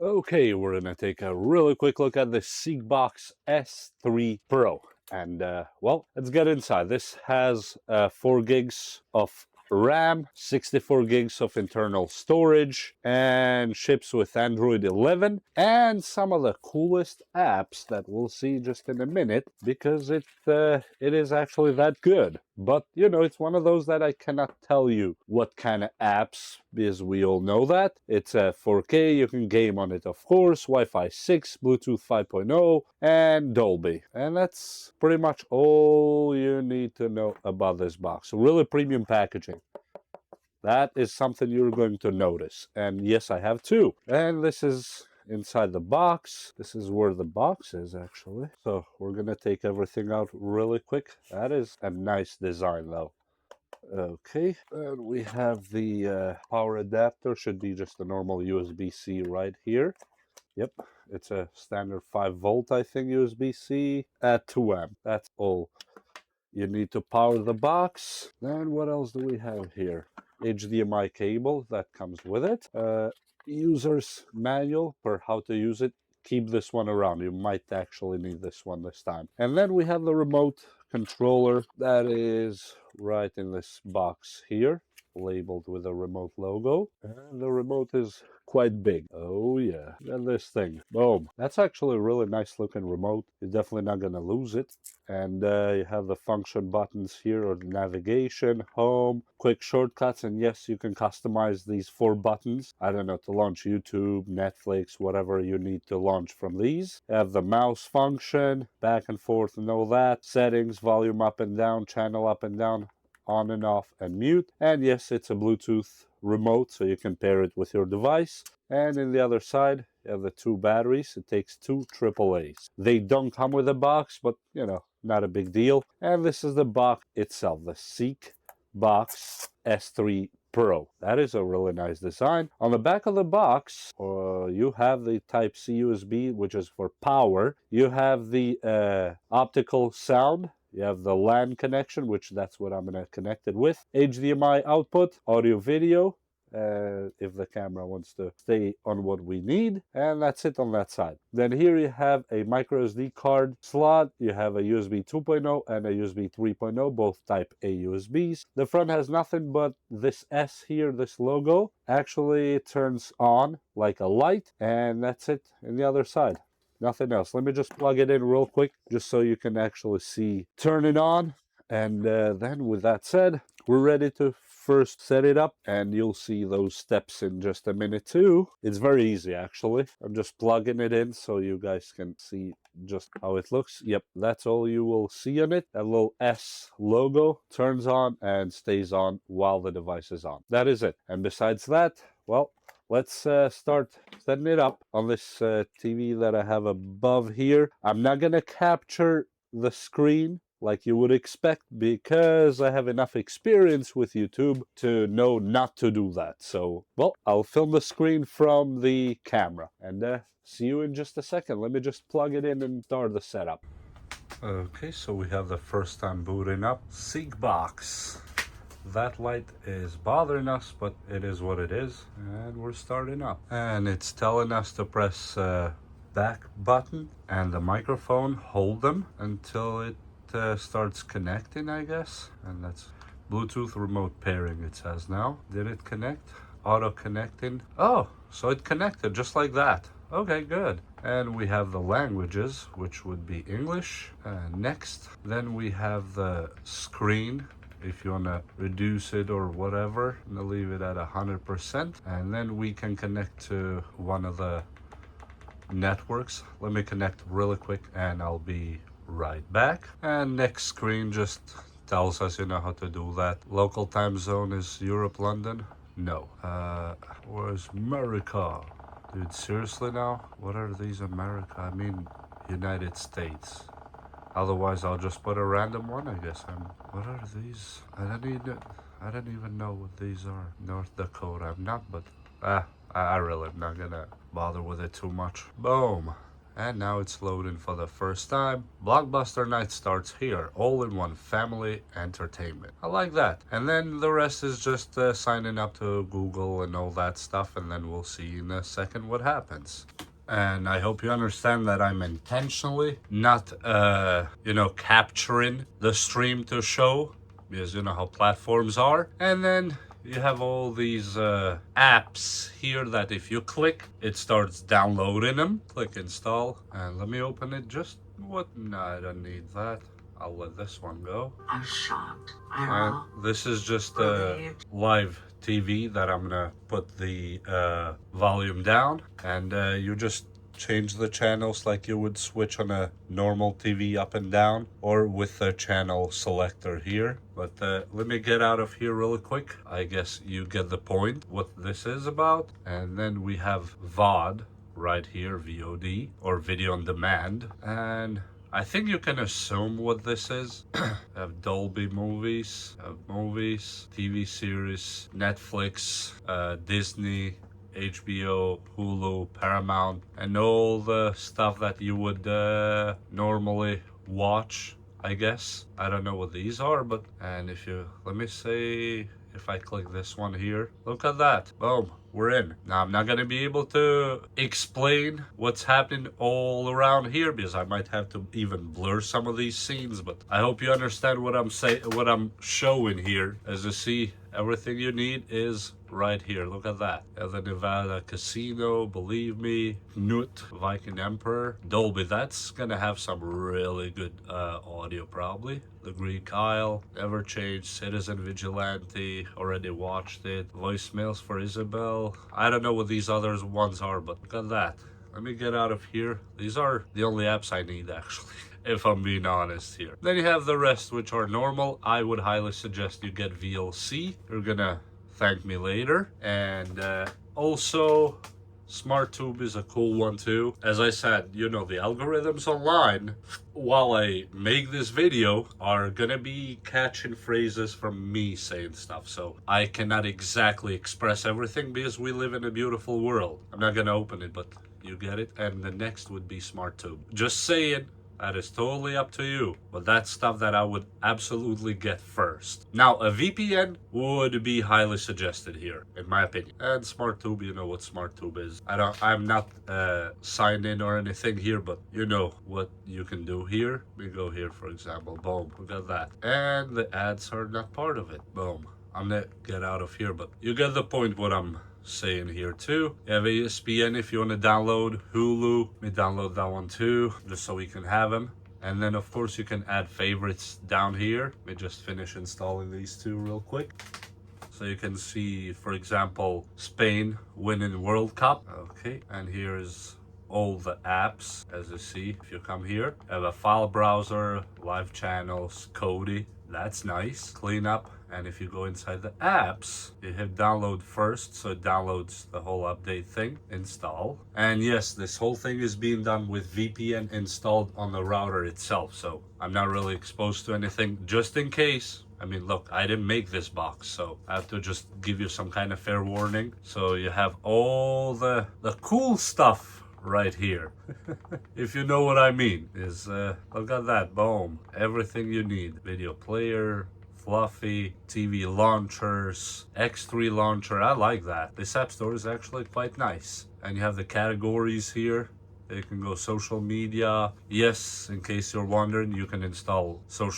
Okay, we're gonna take a really quick look at the Seekbox S3 Pro. And well, let's get inside. This has 4 gigs of RAM, 64 gigs of internal storage, and ships with Android 11 and some of the coolest apps that we'll see just in a minute because it is actually that good. But you know, it's one of those that I cannot tell you what kind of apps, because we all know that it's a 4K. You can game on it, of course. Wi-Fi 6, Bluetooth 5.0, and Dolby. And that's pretty much all you need to know about this box. Really premium packaging. That is something you're going to notice. And yes, I have two. And this is inside the box. This is where the box is, actually. So we're going to take everything out really quick. That is a nice design, though. Okay, and we have the power adapter. Should be just a normal USB-C right here. Yep, it's a standard 5 volt, I think, USB-C at 2 amp. That's all you need to power the box. Then what else do we have here? HDMI cable that comes with it. User's manual for how to use it. Keep this one around. You might actually need this one this time. And then we have the remote controller that is right in this box here, labeled with a remote logo. And the remote is quite big. Oh yeah. And this thing. Boom. That's actually a really nice looking remote. You're definitely not going to lose it. And you have the function buttons here, or navigation, home, quick shortcuts, and yes, you can customize these 4 buttons. I don't know, to launch YouTube, Netflix, whatever you need to launch from these. You have the mouse function, back and forth and all that. Settings, volume up and down, channel up and down, on and off, and mute. And yes, it's a Bluetooth remote, so you can pair it with your device. And in the other side, you have the 2 batteries. It takes 2 AAAs. They don't come with a box, but you know, not a big deal. And this is the box itself, the Seekbox S3 Pro. That is a really nice design. On the back of the box, you have the Type-C USB, which is for power. You have the optical sound. You have the LAN connection, which that's what I'm going to connect it with. HDMI output, audio video, if the camera wants to stay on what we need. And that's it on that side. Then here you have a micro SD card slot. You have a USB 2.0 and a USB 3.0, both type A USBs. The front has nothing but this S here, this logo. Actually, it turns on like a light, and that's it in the other side. Nothing else. Let me just plug it in real quick just so you can actually see. Turn it on. And then with that said, we're ready to first set it up, and you'll see those steps in just a minute too. It's very easy, actually. I'm just plugging it in so you guys can see just how it looks. Yep, that's all you will see on it. That little S logo turns on and stays on while the device is on. That is it. And besides that, well, let's start setting it up on this TV that I have above here. I'm not gonna capture the screen like you would expect, because I have enough experience with YouTube to know not to do that. So, well, I'll film the screen from the camera, and see you in just a second. Let me just plug it in and start the setup. Okay, so we have the first time booting up Seekbox. That light is bothering us, but it is what it is, and we're starting up. And it's telling us to press back button and the microphone, hold them until it starts connecting, I guess. And that's Bluetooth remote pairing, it says now. Did it connect? Auto connecting. Oh, so it connected just like that. Okay, good. And we have the languages, which would be English. Next, then we have the screen. If you want to reduce it or whatever, I'm gonna leave it at 100%. And then we can connect to one of the networks. Let me connect really quick and I'll be right back. And next screen just tells us, you know, how to do that. Local time zone is Europe, London. No. Where's America? Dude, seriously now? What are these America? I mean, United States. Otherwise, I'll just put a random one, I guess. What are these? I don't even know what these are. North Dakota. I'm not, but I really am not gonna bother with it too much. Boom. And now it's loading for the first time. Blockbuster night starts here. All-in-one family entertainment. I like that. And then the rest is just signing up to Google and all that stuff. And then we'll see in a second what happens. And I hope you understand that I'm intentionally not, capturing the stream to show. Because you know how platforms are. And then you have all these apps here that if you click, it starts downloading them. Click install, and let me open it. Just what? No, I don't need that. I'll let this one go. I'm shocked. This is just live TV that I'm gonna put the volume down, and you just change the channels like you would switch on a normal TV up and down, or with the channel selector here. But let me get out of here really quick. I guess you get the point what this is about. And then we have VOD right here, VOD, or video on demand. And I think you can assume what this is. Have Dolby movies, TV series, Netflix, Disney, HBO, Hulu, Paramount, and all the stuff that you would normally watch, I guess. I don't know what these are, but, and if you, let me say, if I click this one here, look at that. Boom, we're in. Now, I'm not going to be able to explain what's happening all around here because I might have to even blur some of these scenes, but I hope you understand what I'm saying, what I'm showing here. As you see, everything you need is right here. Look at that. The Nevada Casino, Believe Me, Nut, Viking Emperor, Dolby. That's gonna have some really good audio probably. The Greek Isle, Never Change, Citizen Vigilante, already watched it. Voicemails for Isabel. I don't know what these other ones are, but look at that. Let me get out of here. These are the only apps I need actually. If I'm being honest here. Then you have the rest, which are normal. I would highly suggest you get VLC. You're gonna thank me later. And also, SmartTube is a cool one too. As I said, you know, the algorithms online, while I make this video, are gonna be catching phrases from me saying stuff. So I cannot exactly express everything because we live in a beautiful world. I'm not gonna open it, but you get it. And the next would be SmartTube. Just saying. That is totally up to you, but that's stuff that I would absolutely get first. Now, a VPN would be highly suggested here, in my opinion. And SmartTube, you know what SmartTube is. I'm not signed in or anything here, but you know what you can do here. We go here, for example, boom, we got that. And the ads are not part of it, boom. I'm gonna get out of here, but you get the point what I'm saying here too. You have ESPN if you want to download Hulu. Let me download that one too, just so we can have them. And then of course you can add favorites down here. Let me just finish installing these two real quick. So you can see, for example, Spain winning World Cup. Okay, and here's all the apps. As you see, if you come here, you have a file browser, live channels, Kodi. That's nice. Clean up. And if you go inside the apps, you hit download first, so it downloads the whole update thing, install. And yes, this whole thing is being done with VPN installed on the router itself, so I'm not really exposed to anything, just in case. I mean, look, I didn't make this box, so I have to just give you some kind of fair warning. So you have all the cool stuff right here. If you know what I mean. Is look at that, boom. Everything you need. Video player, fluffy, TV launchers, X3 launcher. I like that. This app store is actually quite nice. And you have the categories here. You can go social media. Yes, in case you're wondering, you can install some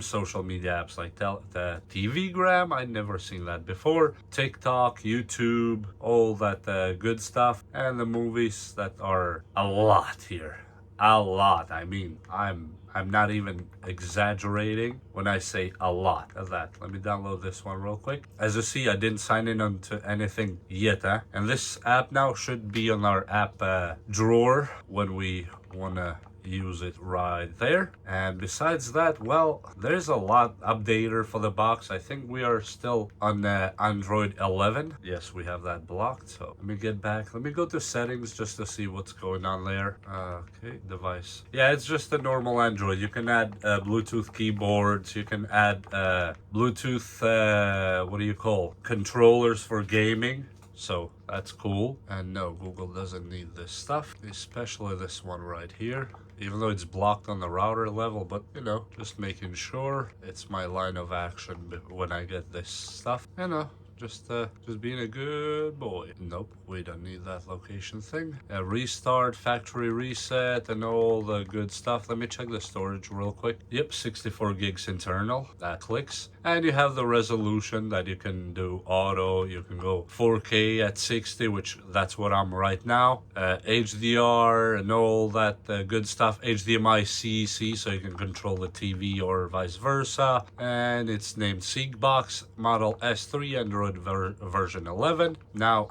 social media apps like the TVgram. I'd never seen that before. TikTok, YouTube, all that good stuff. And the movies that are a lot here. A lot. I mean, I'm not even exaggerating when I say a lot of that. Let me download this one real quick. As you see, I didn't sign in onto anything yet, and this app now should be on our app drawer when we wanna use it right there. And besides that, well, there's a lot updater for the box. I think we are still on Android 11. Yes, we have that blocked. So let me get back. Let me go to settings just to see what's going on there. Okay, device. Yeah, it's just a normal Android. You can add Bluetooth keyboards. You can add Bluetooth, what do you call, controllers for gaming. So that's cool. And no, Google doesn't need this stuff, especially this one right here. Even though it's blocked on the router level, but you know, just making sure it's my line of action when I get this stuff. You know, just being a good boy. Nope, we don't need that location thing. Restart, factory reset, and all the good stuff. Let me check the storage real quick. Yep, 64 gigs internal. That clicks. And you have the resolution that you can do auto. You can go 4K at 60, which that's what I'm right now. HDR and all that good stuff. HDMI CC, so you can control the TV or vice versa. And it's named Seekbox Model S3 Android version 11. Now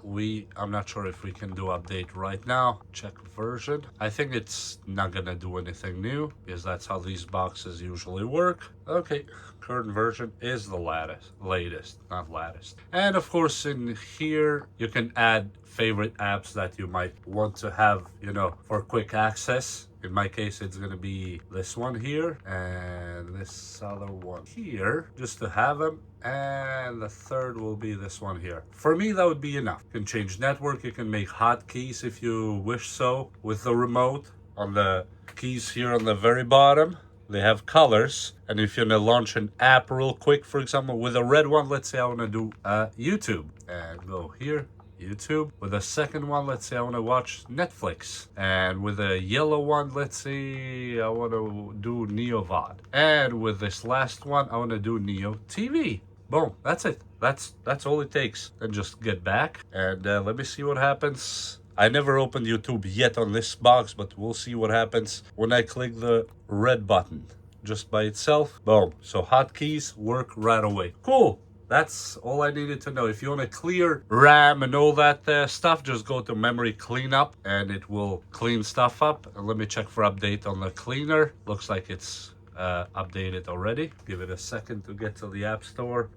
I'm not sure if we can do update right now. Check version. I think it's not gonna do anything new because that's how these boxes usually work. Okay, current version is the latest, not latest. And of course in here you can add favorite apps that you might want to have, you know, for quick access. In my case, it's gonna be this one here and this other one here, just to have them. And the third will be this one here. For me, that would be enough. You can change network, you can make hotkeys if you wish so with the remote. On the keys here on the very bottom, they have colors. And if you're gonna launch an app real quick, for example, with a red one, let's say I wanna do YouTube, and go here, YouTube. With the second one, let's say I want to watch Netflix. And with the yellow one, let's say I want to do NeoVod. And with this last one, I want to do Neo TV. Boom, that's it. That's all it takes. Then just get back and let me see what happens. I never opened YouTube yet on this box, but we'll see what happens when I click the red button just by itself. Boom. So hotkeys work right away. Cool. That's all I needed to know. If you want to clear RAM and all that stuff, just go to memory cleanup and it will clean stuff up. And let me check for update on the cleaner. Looks like it's updated already. Give it a second to get to the App Store.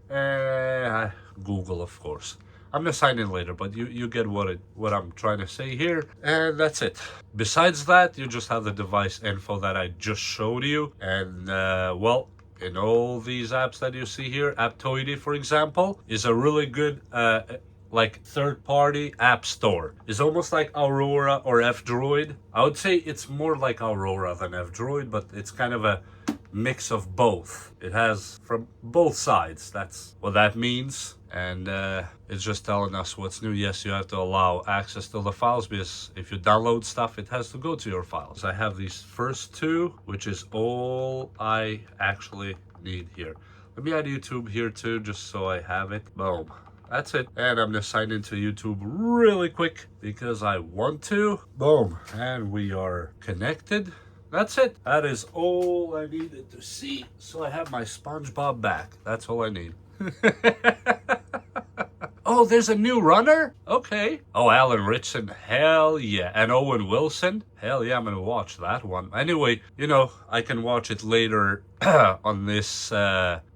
Google, of course. I'm gonna sign in later, but you get what I'm trying to say here. And that's it. Besides that, you just have the device info that I just showed you. And well, in all these apps that you see here, Aptoide, for example, is a really good like third-party app store. It's almost like Aurora or F-Droid. I would say it's more like Aurora than F-Droid, but it's kind of a mix of both. It has from both sides. That's what that means. And it's just telling us what's new. Yes, you have to allow access to the files because if you download stuff, it has to go to your files. I have these first two, which is all I actually need here. Let me add YouTube here too, just so I have it. Boom. That's it. And I'm gonna sign into YouTube really quick because I want to. Boom. And we are connected. That's it. That is all I needed to see. So I have my SpongeBob back. That's all I need. Oh, there's a new runner? Okay. Oh, Alan Ritchson. Hell yeah. And Owen Wilson. Hell yeah, I'm gonna watch that one. Anyway, you know, I can watch it later on this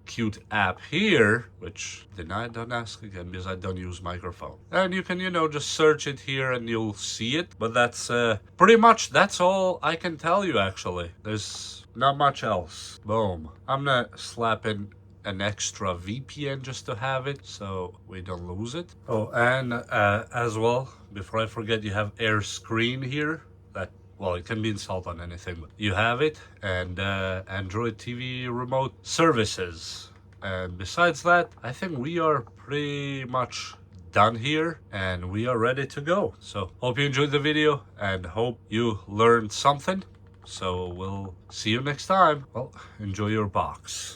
cute app here, which don't ask again because I don't use microphone. And you can, you know, just search it here and you'll see it. But that's pretty much, that's all I can tell you actually. There's not much else. Boom. I'm gonna slap in an extra VPN just to have it so we don't lose it. Oh, and as well, before I forget, you have Air Screen here. That, well, it can be installed on anything, but you have it. And Android TV remote services. And besides that, I think we are pretty much done here and we are ready to go. So hope you enjoyed the video and hope you learned something. So we'll see you next time. Well, enjoy your box.